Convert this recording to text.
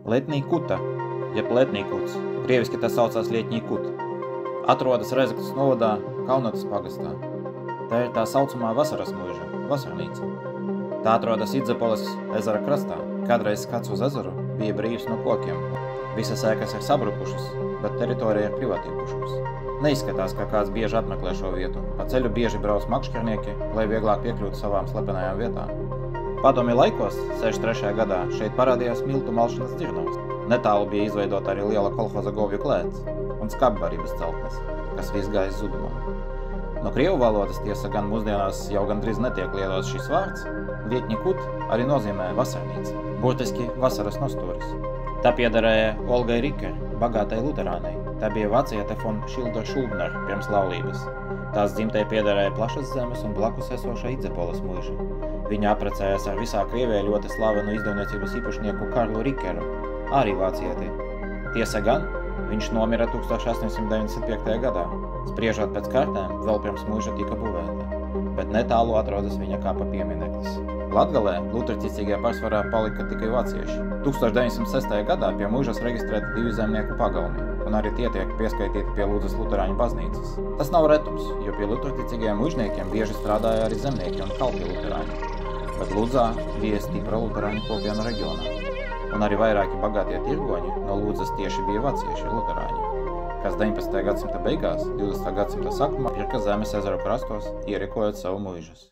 Letnī Kuta, jeb Letnī Kuts, krieviski tas saucās Lietņī Kut, atrodas Rezeknes novadā, Kaunatas pagastā. Tā ir tā saucamā vasaras muiža, vasarnīca. Tā atrodas Idzepoles ezera krastā. Kādreiz skats uz ezeru bija brīvs no kokiem. Visas ēkas ir sabrukušas, bet teritorija ir privātībušas. Neizskatās, ka kāds bieži apmeklē šo vietu. Pa ceļu bieži brauc makšķernieki, lai vieglāk piekļūtu savām slepenajām vietām. Padomju laikos, 63. gadā, šeit parādījās miltu malšanas dzirnavas. Netālu bija izveidota arī liela kolhoza govju klēts un skapbarības celtnes, kas viss gājis zudumā. No krievu valodas tiesa gan mūsdienās jau gandrīz netiek lietots šis vārds, Lietņī Kut arī nozīmē vasarnīca, burtiski vasaras nostūris. Tā piederēja Olgai Riker, bagātai luterānei. Tā bija vaciete von Schilder-Schuldner pirms laulības. Tās dzimtei piederēja plašas zemes un blakus esoša Idzepoles muiža. Viņa apprecējās ar visā Krievijā ļoti slavenu izdevniecības īpašnieku Karlu Rikeru, arī vācieti. Tiesa gan, viņš nomira 1895. gadā, spriežot pēc kartēm, vēl pirms muiža tika būvēta, bet netālu atrodas viņa kapa piemineklis. Latgalē luterticīgajā pārsvarā palika tikai vācieši. 1906. gadā pie muižas reģistrēti 2 zemnieku pagalmi, un arī tie tiek pieskaitīti pie Ludzas luterāņu baznīcas. Tas nav retums, jo pie luterticīgajiem muižniekiem bieži strādāja arī zemnieki un kalpi luterāņi, bet Ludzā bija stipra luterāņu kopiena reģionā, un arī vairāki bagātie tirgoņi no Ludzas tieši bija vācieši luterāņi, kas 19. gadsimta beigās, 20. gadsimta sākumā pirka zemes ezeru krastos, ierīkojot savu muižas.